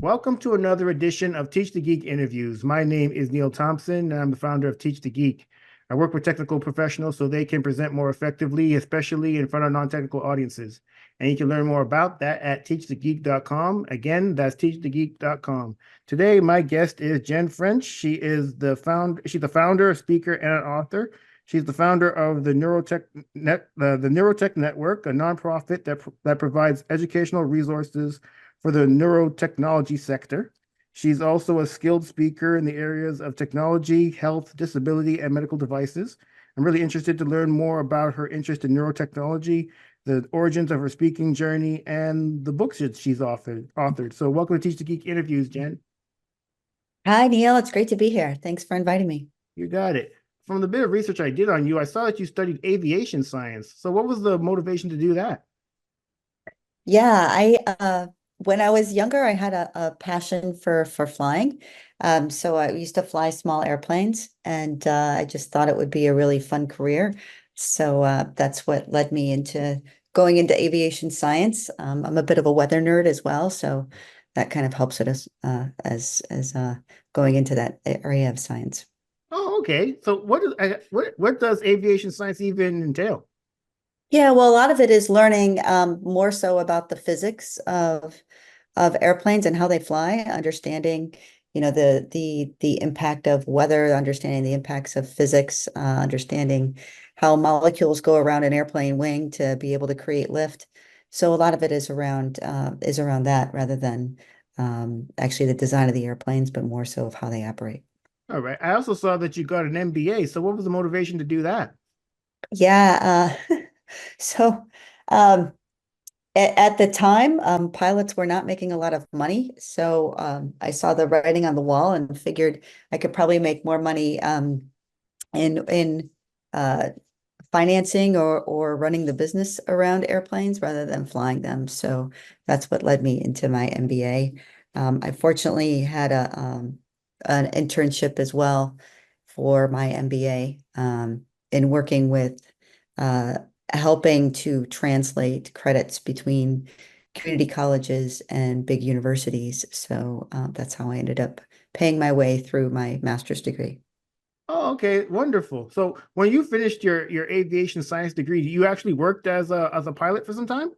Welcome to another edition of Teach the Geek interviews. My name is Neil Thompson, and I'm the founder of Teach the Geek. I work with technical professionals so they can present more effectively, especially in front of non-technical audiences. And you can learn more about that at teachthegeek.com. Again, that's teachthegeek.com. Today, my guest is Jen French. She's the founder, speaker, and an author. She's the founder of the Neurotech Network, a nonprofit that provides educational resources for the neurotechnology sector. She's also a skilled speaker in the areas of technology, health, disability, and medical devices. I'm really interested to learn more about her interest in neurotechnology, the origins of her speaking journey, and the books that she's authored. So welcome to Teach the Geek interviews, Jen. Hi, Neil. It's great to be here. Thanks for inviting me. You got it. From the bit of research I did on you, I saw that you studied aviation science. So what was the motivation to do that? Yeah, when I was younger, I had a passion for flying. So I used to fly small airplanes, and I just thought it would be a really fun career. So that's what led me into going into aviation science. I'm a bit of a weather nerd as well, so that kind of helps it as going into that area of science. Oh, okay. So what does aviation science even entail? Yeah, well, a lot of it is learning more so about the physics of airplanes and how they fly, understanding, the impact of weather, understanding the impacts of physics, understanding how molecules go around an airplane wing to be able to create lift. So a lot of it is around that rather than actually the design of the airplanes, but more so of how they operate. All right. I also saw that you got an MBA. So what was the motivation to do that? Yeah. So um, at the time, pilots were not making a lot of money. So I saw the writing on the wall and figured I could probably make more money in financing or running the business around airplanes rather than flying them. So that's what led me into my MBA. I fortunately had an internship as well for my MBA in working with uh, helping to translate credits between community colleges and big universities. So that's how I ended up paying my way through my master's degree. Oh, okay, wonderful. So when you finished your aviation science degree, you actually worked as a pilot for some time?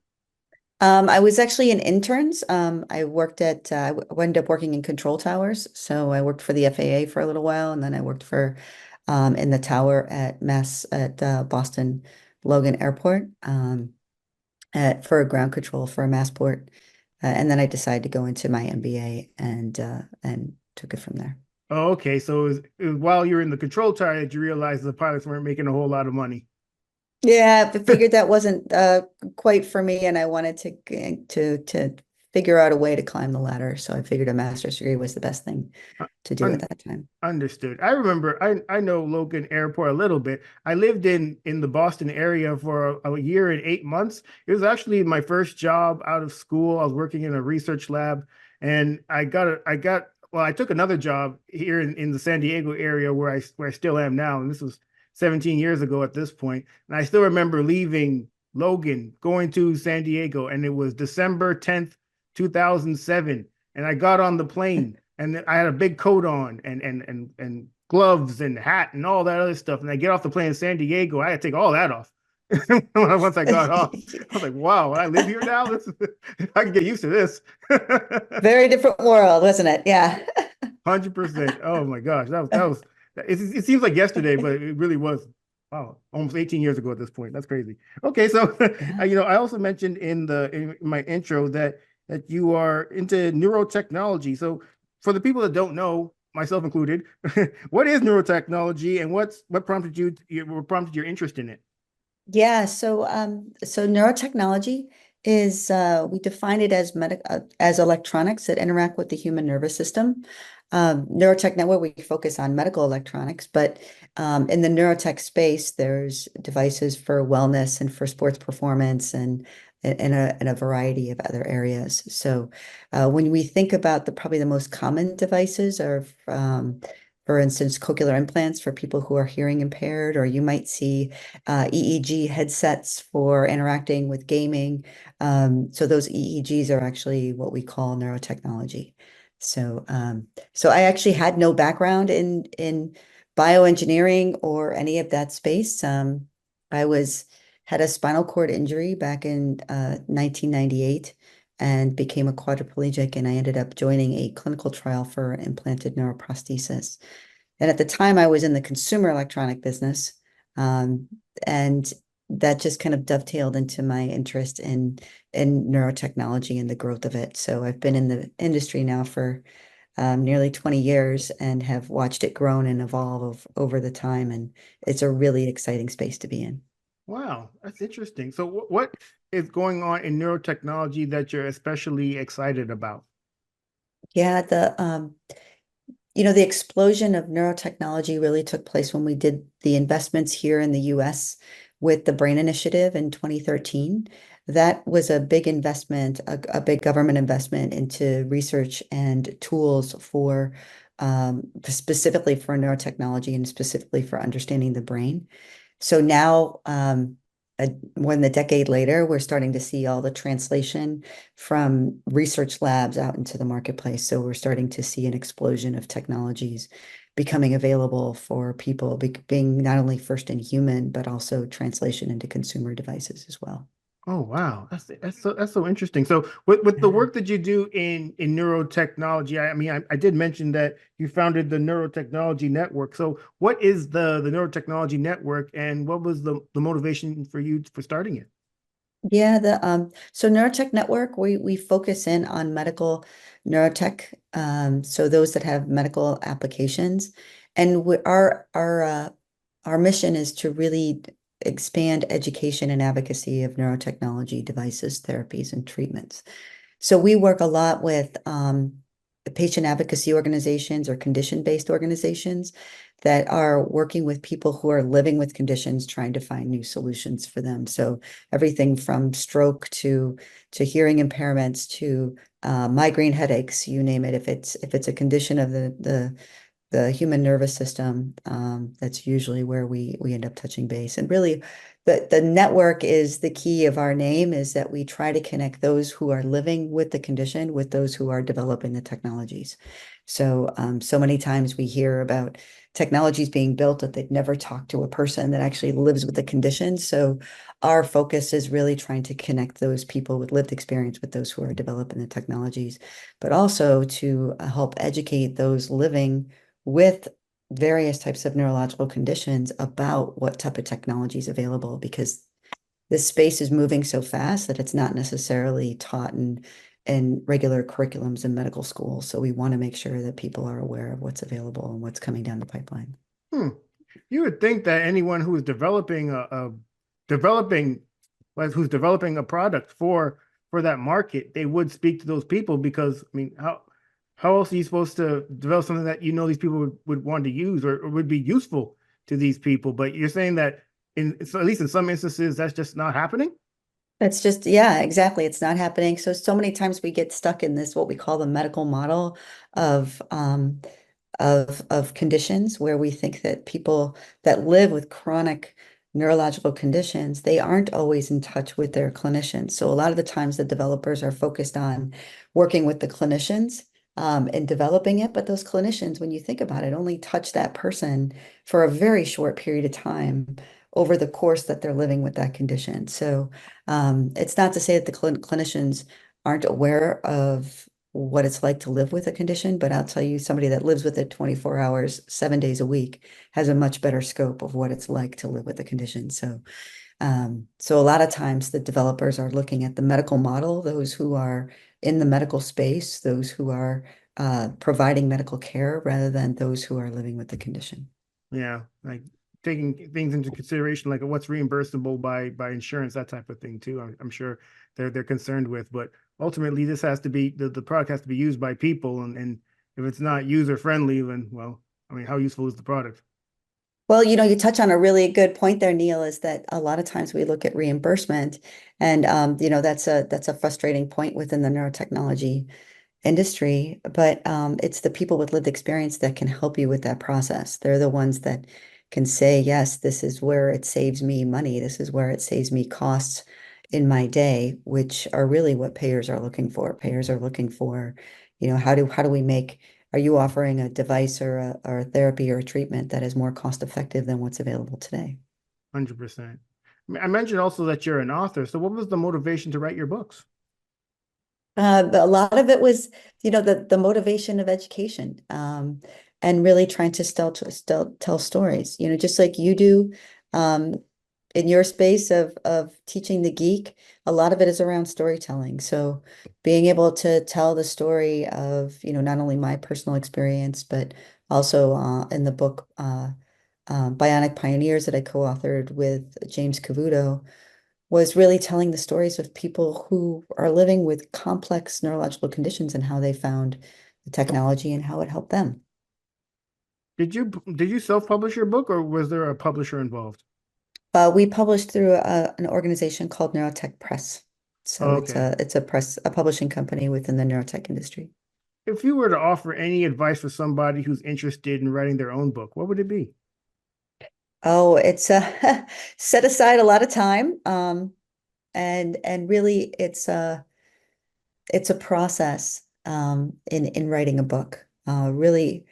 I was actually in interns. I worked I ended up working in control towers. So I worked for the FAA for a little while, and then I worked for in the tower at Boston Logan Airport for ground control for a Massport. And then I decided to go into my MBA and took it from there. Oh, okay. So it was while you're in the control tower that you realized the pilots weren't making a whole lot of money. Yeah, I figured that wasn't quite for me, and I wanted to figure out a way to climb the ladder. So I figured a master's degree was the best thing to do at Un that time. Understood. I remember I know Logan Airport a little bit. I lived in the Boston area for a year and 8 months. It was actually my first job out of school. I was working in a research lab, and I took another job here in the San Diego area where I still am now, and this was 17 years ago at this point. And I still remember leaving Logan, going to San Diego, and it was December 10th, 2007, and I got on the plane and I had a big coat on and gloves and hat and all that other stuff. And I get off the plane in San Diego. I had to take all that off. Once I got off, I was like, "Wow, I live here now. I can get used to this." Very different world, wasn't it? Yeah. 100%. Oh my gosh, that was. It seems like yesterday, but it really was. Wow, almost 18 years ago at this point. That's crazy. Okay, so Yeah. I also mentioned in my intro that you are into neurotechnology. So for the people that don't know, myself included, what is neurotechnology and what prompted your interest in it? Yeah, so neurotechnology is we define it as electronics that interact with the human nervous system. Neurotech Network, we focus on medical electronics, but in the neurotech space, there's devices for wellness and for sports performance and in a variety of other areas. So when we think about probably the most common devices are for instance, cochlear implants for people who are hearing impaired, or you might see EEG headsets for interacting with gaming. So those EEGs are actually what we call neurotechnology. So I actually had no background in bioengineering or any of that space. I was had a spinal cord injury back in 1998 and became a quadriplegic, and I ended up joining a clinical trial for implanted neuroprosthesis. And at the time, I was in the consumer electronic business, um, and that just kind of dovetailed into my interest in neurotechnology and the growth of it. So I've been in the industry now for nearly 20 years and have watched it grow and evolve over the time, and it's a really exciting space to be in. Wow, that's interesting. So what is going on in neurotechnology that you're especially excited about? Yeah, the explosion of neurotechnology really took place when we did the investments here in the US with the Brain Initiative in 2013. That was a big investment, a big government investment into research and tools for specifically for neurotechnology and specifically for understanding the brain. So now, more than a decade later, we're starting to see all the translation from research labs out into the marketplace. So we're starting to see an explosion of technologies becoming available for people, being not only first in human, but also translation into consumer devices as well. Oh wow, that's so interesting. So with the work that you do in neurotechnology, I did mention that you founded the Neurotechnology Network. So what is the Neurotechnology Network, and what was the motivation for you for starting it? Yeah, so Neurotech Network, we focus in on medical neurotech, so those that have medical applications, and our mission is to really expand education and advocacy of neurotechnology devices, therapies, and treatments. So we work a lot with patient advocacy organizations or condition-based organizations that are working with people who are living with conditions, trying to find new solutions for them. So everything from stroke to hearing impairments to migraine headaches, you name it. If it's a condition of the human nervous system, that's usually where we end up touching base. And really, the network is the key of our name, is that we try to connect those who are living with the condition with those who are developing the technologies. So many times we hear about technologies being built that they've never talked to a person that actually lives with the condition. So our focus is really trying to connect those people with lived experience with those who are developing the technologies, but also to help educate those living with various types of neurological conditions about what type of technology is available, because this space is moving so fast that it's not necessarily taught in regular curriculums in medical school. So we want to make sure that people are aware of what's available and what's coming down the pipeline. Hmm. You would think that anyone who is developing like who's developing a product for that market, they would speak to those people because how else are you supposed to develop something that these people would want to use or would be useful to these people? But you're saying that so at least in some instances that's just not happening? That's just, yeah, exactly. It's not happening. So many times we get stuck in this, what we call the medical model of of conditions, where we think that people that live with chronic neurological conditions, they aren't always in touch with their clinicians. So a lot of the times the developers are focused on working with the clinicians and developing it, but those clinicians, when you think about it, only touch that person for a very short period of time over the course that they're living with that condition. So it's not to say that the clinicians aren't aware of what it's like to live with a condition, but I'll tell you, somebody that lives with it 24 hours, 7 days a week has a much better scope of what it's like to live with a condition. So a lot of times the developers are looking at the medical model, those who are in the medical space, those who are providing medical care, rather than those who are living with the condition. Yeah, like taking things into consideration, like what's reimbursable by insurance, that type of thing too. I'm sure they're concerned with, but ultimately this has to be the product has to be used by people, and if it's not user friendly, then well, how useful is the product? Well, you touch on a really good point there, Neil, is that a lot of times we look at reimbursement, and that's a frustrating point within the neurotechnology industry, but it's the people with lived experience that can help you with that process. They're the ones that can say, yes, this is where it saves me money. This is where it saves me costs in my day, which are really what payers are looking for. Payers are looking for, how do we make, are you offering a device or a therapy or a treatment that is more cost effective than what's available today? 100%. I mentioned also that you're an author. So what was the motivation to write your books? A lot of it was, the motivation of education, and really trying to still tell stories, just like you do, um, in your space of teaching the geek. A lot of it is around storytelling. So being able to tell the story of, not only my personal experience, but also in the book Bionic Pioneers that I co-authored with James Cavuto, was really telling the stories of people who are living with complex neurological conditions and how they found the technology and how it helped them. Did you self-publish your book or was there a publisher involved? We published through an organization called Neurotech Press. So Oh, it's okay. a publishing company within the neurotech industry. If you were to offer any advice for somebody who's interested in writing their own book, what would it be? Oh, it's set aside a lot of time. And really it's a process in writing a book. Really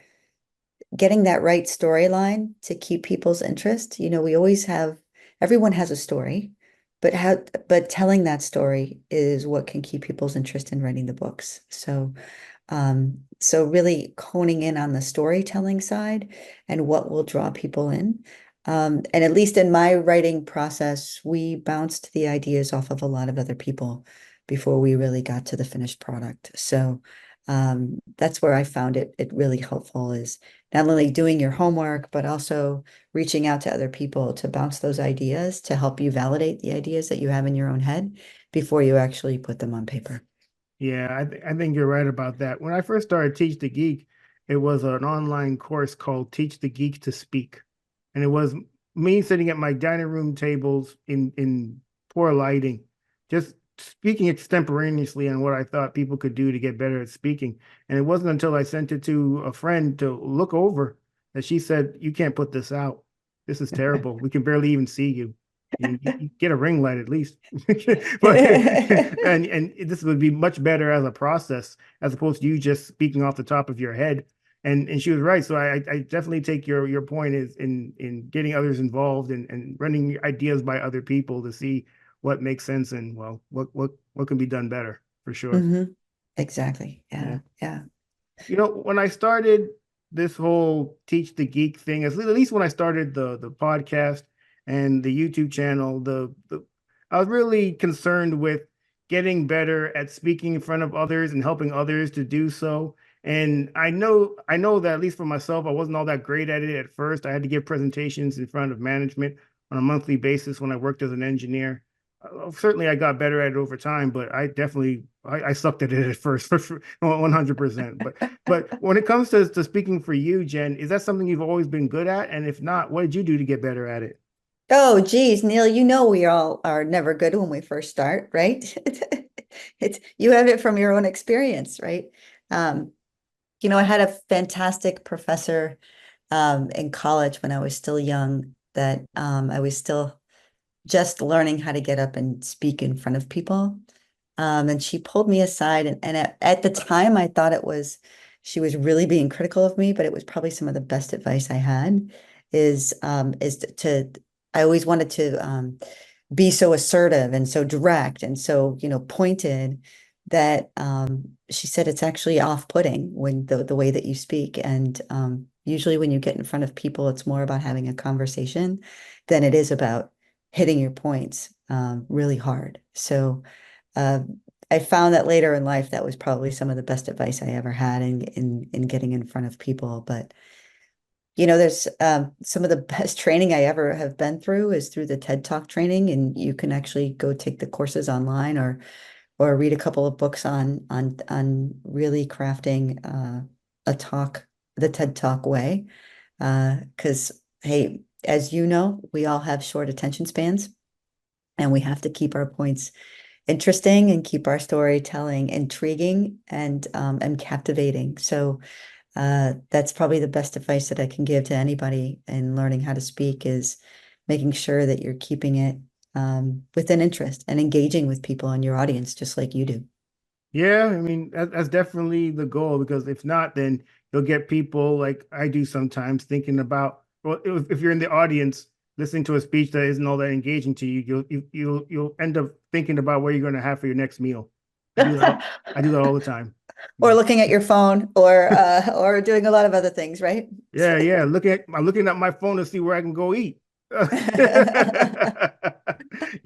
getting that right storyline to keep people's interest. We always have, everyone has a story, but telling that story is what can keep people's interest in writing the books. So really honing in on the storytelling side and what will draw people in. And at least in my writing process, we bounced the ideas off of a lot of other people before we really got to the finished product. So that's where I found it really helpful, is not only doing your homework, but also reaching out to other people to bounce those ideas to help you validate the ideas that you have in your own head before you actually put them on paper. Yeah, I think you're right about that. When I first started Teach the Geek, it was an online course called Teach the Geek to Speak. And it was me sitting at my dining room tables in poor lighting, just speaking extemporaneously on what I thought people could do to get better at speaking. And it wasn't until I sent it to a friend to look over that she said, "You can't put this out. This is terrible. We can barely even see you. You get a ring light at least." But and this would be much better as a process as opposed to you just speaking off the top of your head. And she was right. So I definitely take your point is in getting others involved and running ideas by other people to see what makes sense and well what can be done better for sure. Hmm. Exactly. Yeah. Yeah. Yeah. When I started this whole Teach the Geek thing, at least when I started the podcast and the YouTube channel, the I was really concerned with getting better at speaking in front of others and helping others to do so. And I know that at least for myself, I wasn't all that great at it at first. I had to give presentations in front of management on a monthly basis when I worked as an engineer. Certainly I got better at it over time, but I sucked at it at first for 100%. But when it comes to speaking for you, Jen, is that something you've always been good at? And if not, what did you do to get better at it? Oh, geez, Neil, we all are never good when we first start, right? It's you have it from your own experience, right? Um, I had a fantastic professor in college when I was still young that I was still just learning how to get up and speak in front of people. And she pulled me aside, and at the time, I thought she was really being critical of me, but it was probably some of the best advice I had. Is to I always wanted to be so assertive and so direct and so pointed that she said it's actually off-putting when the way that you speak, and usually when you get in front of people, it's more about having a conversation than it is about hitting your points really hard. So uh, I found that later in life, that was probably some of the best advice I ever had in getting in front of people. But there's some of the best training I ever have been through is through the TED Talk training, and you can actually go take the courses online or read a couple of books on really crafting a talk the TED Talk way. Because hey, as you know, we all have short attention spans, and we have to keep our points interesting and keep our storytelling intriguing and captivating. So that's probably the best advice that I can give to anybody in learning how to speak is making sure that you're keeping it with an interest and engaging with people in your audience, just like you do. Yeah, I mean that's definitely the goal because if not, then you'll get people like I do sometimes thinking about well, if you're in the audience listening to a speech that isn't all that engaging to you, you'll end up thinking about what you're going to have for your next meal. I do that. I do that all the time. Or looking at your phone or doing a lot of other things, right? Yeah, yeah. I'm looking at my phone to see where I can go eat.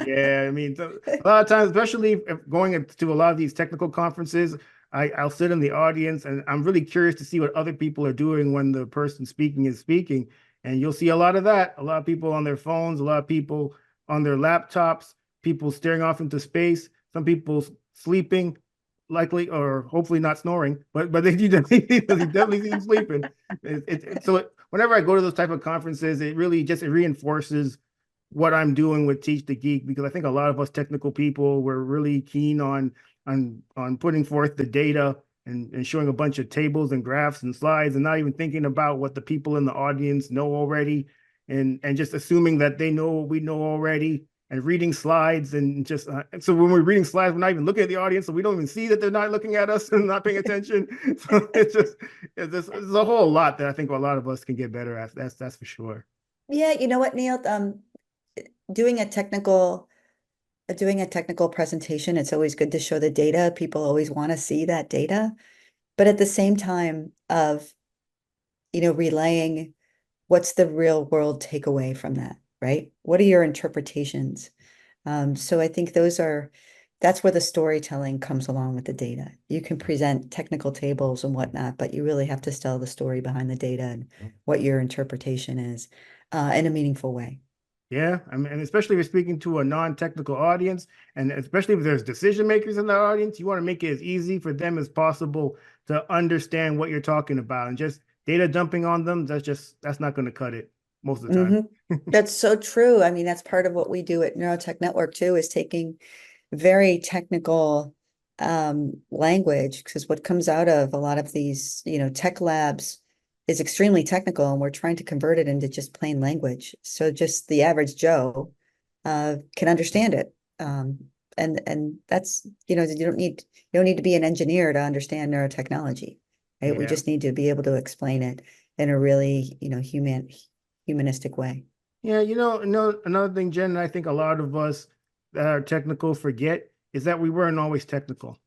Yeah, I mean, so a lot of times, especially if going to a lot of these technical conferences, I'll sit in the audience and I'm really curious to see what other people are doing when the person speaking is speaking. And you'll see a lot of that. A lot of people on their phones, a lot of people on their laptops, people staring off into space, some people sleeping, likely or hopefully not snoring, but they definitely seem sleeping. Whenever I go to those type of conferences, it really just it reinforces what I'm doing with Teach the Geek because I think a lot of us technical people were really keen on putting forth the data and showing a bunch of tables and graphs and slides and not even thinking about what the people in the audience know already and just assuming that they know what we know already and reading slides and just so when we're reading slides, we're not even looking at the audience, so we don't even see that they're not looking at us and not paying attention. So it's a whole lot that I think a lot of us can get better at. That's for sure. Yeah, you know what, Neil? Doing a technical doing a technical presentation, it's always good to show the data. People always want to see that data. But at the same time of, relaying what's the real world takeaway from that, right? What are your interpretations? So I think that's where the storytelling comes along with the data. You can present technical tables and whatnot, but you really have to tell the story behind the data and what your interpretation is in a meaningful way. Yeah, I mean, and especially if you're speaking to a non-technical audience, and especially if there's decision makers in the audience, you want to make it as easy for them as possible to understand what you're talking about. And just data dumping on them, that's not going to cut it most of the time. Hmm. That's so true. I mean, that's part of what we do at Neurotech Network too, is taking very technical language, because what comes out of a lot of these, tech labs is extremely technical, and we're trying to convert it into just plain language. So just the average Joe can understand it. And that's, you don't need to be an engineer to understand neurotechnology, right? We Yeah. just need to be able to explain it in a really, humanistic way. Yeah, another thing, Jen, and I think a lot of us that are technical forget is that we weren't always technical.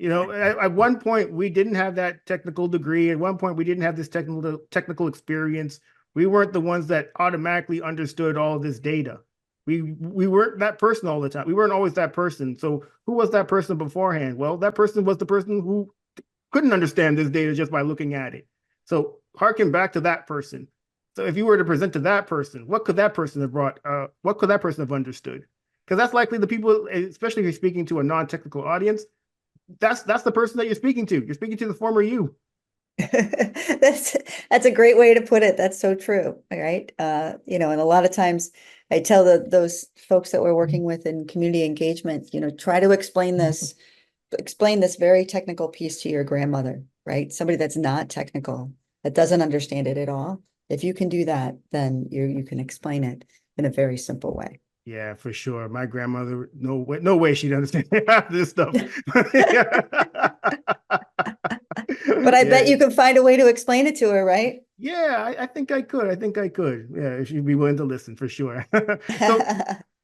At one point we didn't have that technical degree. At one point we didn't have this technical experience. We weren't the ones that automatically understood all of this data. We weren't that person all the time. We weren't always that person. So who was that person beforehand? Well, that person was the person who couldn't understand this data just by looking at it. So harken back to that person. So if you were to present to that person, what could that person have brought? What could that person have understood? Because that's likely the people, especially if you're speaking to a non-technical audience, that's the person that you're speaking to. You're speaking to the former you. That's that's a great way to put it. That's so true. All right. And a lot of times I tell those folks that we're working with in community engagement, try to explain this very technical piece to your grandmother, right? Somebody that's not technical, that doesn't understand it at all. If you can do that, then you can explain it in a very simple way. Yeah, for sure. My grandmother, no way she'd understand this stuff. But I bet Yeah, you can find a way to explain it to her, right? yeah, I think I could. I think I could. Yeah, she'd be willing to listen for sure. So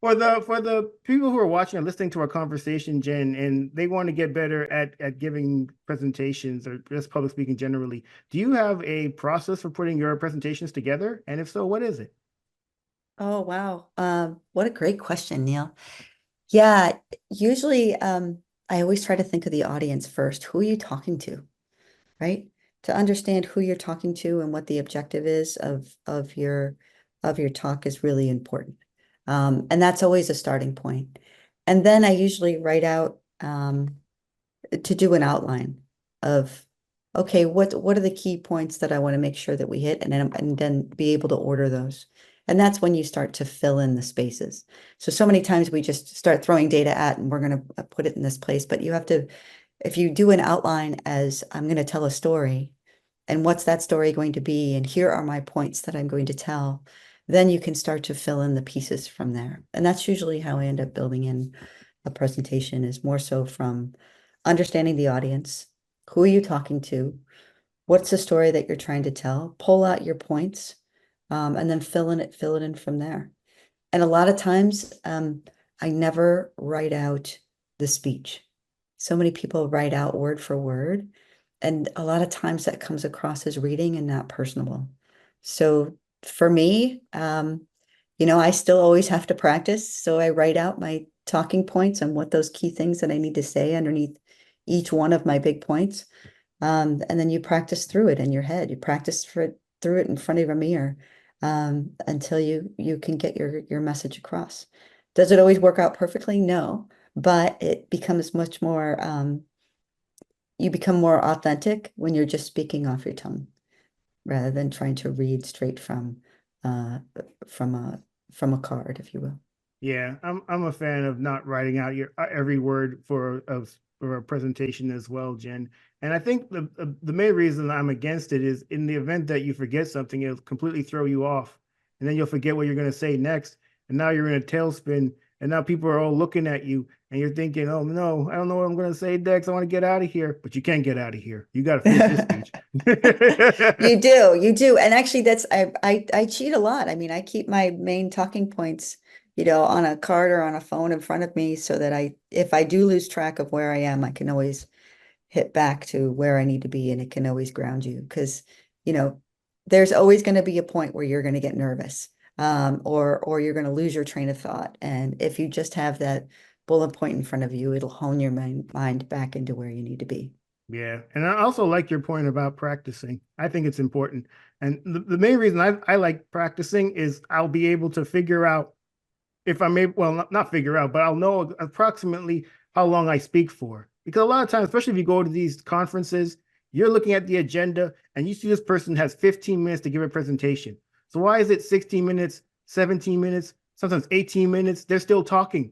for the people who are watching and listening to our conversation, Jen, and they want to get better at giving presentations or just public speaking generally, do you have a process for putting your presentations together? And if so, what is it? Oh, wow. What a great question, Neil. Yeah, usually I always try to think of the audience first. Who are you talking to, right? To understand who you're talking to and what the objective is of your talk is really important. And that's always a starting point. And then I usually write out to do an outline of, okay, what are the key points that I want to make sure that we hit, and then be able to order those. And that's when you start to fill in the spaces. So many times we just start throwing data at and we're going to put it in this place, but you have to, if you do an outline as I'm going to tell a story, and what's that story going to be? And here are my points that I'm going to tell. Then you can start to fill in the pieces from there. And that's usually how I end up building in a presentation, is more so from understanding the audience. Who are you talking to? What's the story that you're trying to tell? Pull out your points, and then fill it in from there. And a lot of times, I never write out the speech. So many people write out word for word, and a lot of times that comes across as reading and not personable. So for me, I still always have to practice. So I write out my talking points and what those key things that I need to say underneath each one of my big points. And then you practice through it in your head. You practice through it in front of a mirror, until you can get your message across. Does it always work out perfectly? No, but it becomes much more, you become more authentic when you're just speaking off your tongue rather than trying to read straight uh, from a card, if you will. Yeah, I'm a fan of not writing out your every word for a presentation as well, Jen. And I think the main reason I'm against it is in the event that you forget something, it'll completely throw you off, and then you'll forget what you're going to say next, and now you're in a tailspin, and now people are all looking at you, and you're thinking, oh no, I don't know what I'm going to say next. I want to get out of here, but you can't get out of here. You got to finish this speech. You do. And actually I cheat a lot. I mean, I keep my main talking points, on a card or on a phone in front of me so that if I do lose track of where I am, I can always hit back to where I need to be, and it can always ground you because, you know, there's always going to be a point where you're going to get nervous, or you're going to lose your train of thought. And if you just have that bullet point in front of you, it'll hone your mind back into where you need to be. Yeah. And I also like your point about practicing. I think it's important. And the main reason I like practicing is I'll be able to figure out if I'm able, well, not figure out, but I'll know approximately how long I speak for. Because a lot of times, especially if you go to these conferences, you're looking at the agenda and you see this person has 15 minutes to give a presentation. So why is it 16 minutes, 17 minutes, sometimes 18 minutes? They're still talking.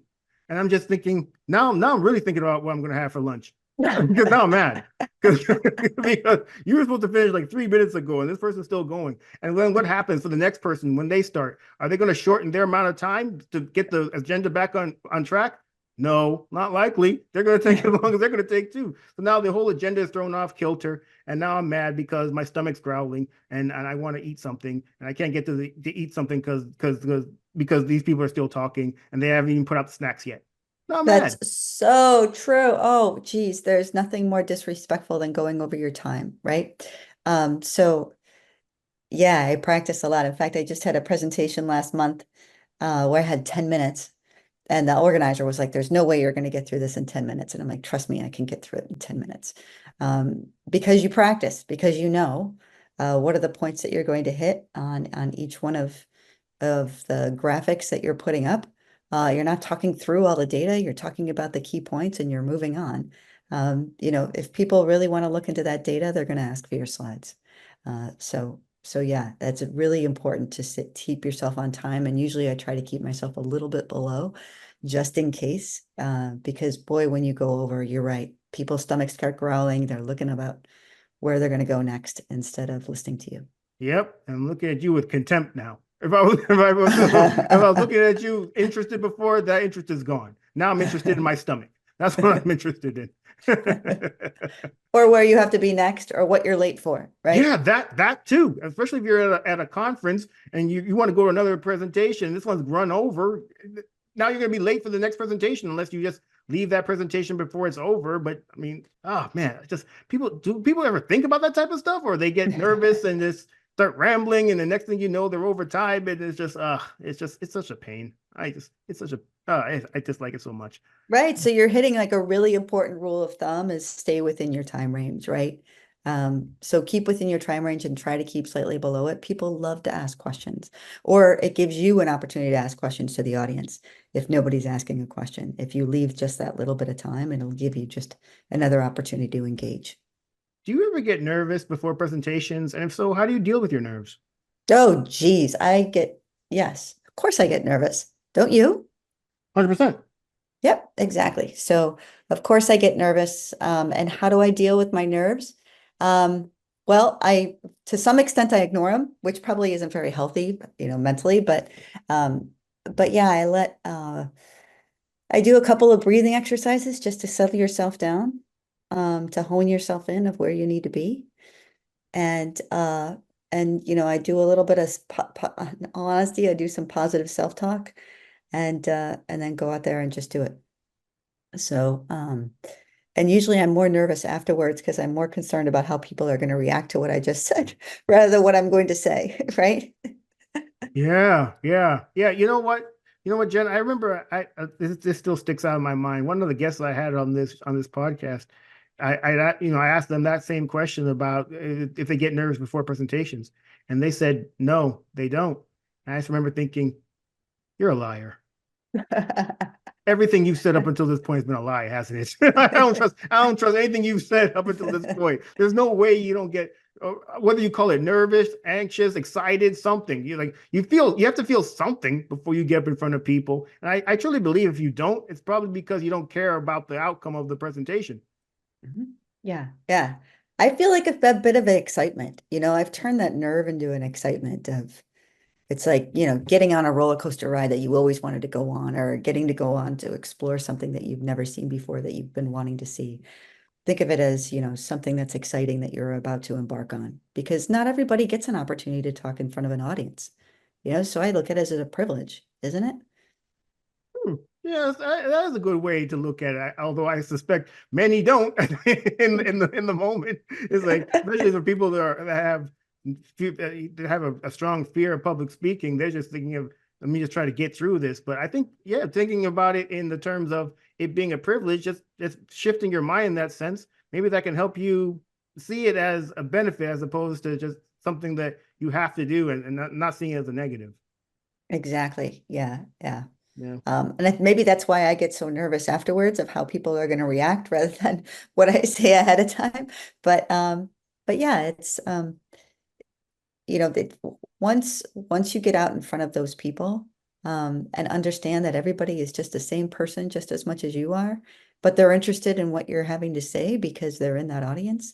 And I'm just thinking, now I'm really thinking about what I'm going to have for lunch. Because now I'm mad. Because you were supposed to finish like 3 minutes ago and this person's still going. And then what happens for the next person when they start? Are they going to shorten their amount of time to get the agenda back on track? No, not likely. They're going to take as long as they're going to take too. So now the whole agenda is thrown off kilter. And now I'm mad because my stomach's growling and I want to eat something. And I can't get to eat something because these people are still talking and they haven't even put up snacks yet. No, I'm That's mad. so true. Oh, geez, there's nothing more disrespectful than going over your time, right? So yeah, I practice a lot. In fact, I just had a presentation last month, where I had 10 minutes, and the organizer was like, there's no way you're going to get through this in 10 minutes. And I'm like, trust me, I can get through it in 10 minutes. Because you practice, because what are the points that you're going to hit on each one of the graphics that you're putting up. You're not talking through all the data, you're talking about the key points and you're moving on. If people really want to look into that data, they're going to ask for your slides. So yeah, that's really important to keep yourself on time. And usually I try to keep myself a little bit below just in case, because boy, when you go over, you're right. People's stomachs start growling. They're looking about where they're going to go next instead of listening to you. Yep, I'm looking at you with contempt now. If I was looking at you interested before, that interest is gone. Now I'm interested in my stomach. That's what I'm interested in. Or where you have to be next or what you're late for, right? Yeah, that too. Especially if you're at a conference and you want to go to another presentation, this one's run over. Now you're gonna be late for the next presentation unless you just leave that presentation before it's over. But I mean, oh man, just do people ever think about that type of stuff, or they get nervous and just start rambling, and the next thing you know, they're over time, and it's such a pain. It's such a I dislike it so much. Right. So you're hitting like a really important rule of thumb is stay within your time range, right? So keep within your time range and try to keep slightly below it. People love to ask questions, or it gives you an opportunity to ask questions to the audience if nobody's asking a question. If you leave just that little bit of time, it'll give you just another opportunity to engage. Do you ever get nervous before presentations? And if so, how do you deal with your nerves? Oh, geez, I get, Yes, of course I get nervous. Don't you? 100%. Yep, exactly. So of course I get nervous. And how do I deal with my nerves? Um, well, to some extent I ignore them, which probably isn't very healthy, mentally, but yeah, I do a couple of breathing exercises just to settle yourself down, to hone yourself in of where you need to be. And I do a little bit of in all honesty, I do some positive self-talk and then go out there and just do it. So, and usually I'm more nervous afterwards because I'm more concerned about how people are going to react to what I just said rather than what I'm going to say, right? Yeah, yeah, yeah. You know what, Jen? I remember this still sticks out of my mind. One of the guests I had on this podcast, I asked them that same question about if they get nervous before presentations, and they said no, they don't. And I just remember thinking, you're a liar. Everything you've said up until this point has been a lie, hasn't it? I don't trust anything you've said up until this point. There's no way you don't get, whether you call it nervous, anxious, excited, something. You have to feel something before you get up in front of people. And I truly believe if you don't, it's probably because you don't care about the outcome of the presentation. Mhm. Yeah, yeah. I feel like a bit of an excitement. I've turned that nerve into an excitement of it's like, getting on a roller coaster ride that you always wanted to go on, or getting to go on to explore something that you've never seen before that you've been wanting to see. Think of it as, something that's exciting that you're about to embark on, because not everybody gets an opportunity to talk in front of an audience. So I look at it as a privilege, isn't it? Hmm. Yes, that is a good way to look at it. Although I suspect many don't in the moment. It's like, especially for people that have a strong fear of public speaking, they're just thinking of, let me just try to get through this. But I think, yeah, thinking about it in the terms of it being a privilege, just shifting your mind in that sense, maybe that can help you see it as a benefit as opposed to just something that you have to do, and not seeing it as a negative. Exactly. Yeah, yeah. Yeah. And maybe that's why I get so nervous afterwards of how people are going to react rather than what I say ahead of time. But um, but yeah, it's that once you get out in front of those people, and understand that everybody is just the same person just as much as you are, but they're interested in what you're having to say because they're in that audience,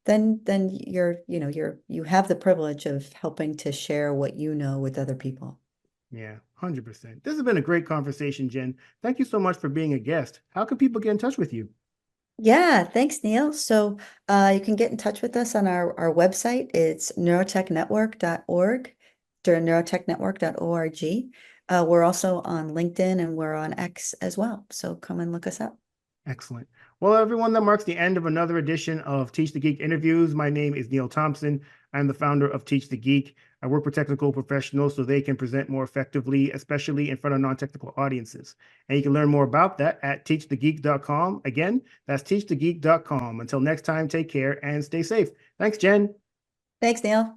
then you have the privilege of helping to share what you know with other people. Yeah, 100%. This has been a great conversation, Jen. Thank you so much for being a guest. How can people get in touch with you? Yeah, thanks, Neil. So you can get in touch with us on our website. It's neurotechnetwork.org, neurotechnetwork.org. We're also on LinkedIn and we're on X as well. So come and look us up. Excellent. Well, everyone, that marks the end of another edition of Teach the Geek interviews. My name is Neil Thompson. I'm the founder of Teach the Geek. I work with technical professionals so they can present more effectively, especially in front of non-technical audiences. And you can learn more about that at teachthegeek.com. Again, that's teachthegeek.com. Until next time, take care and stay safe. Thanks, Jen. Thanks, Neil.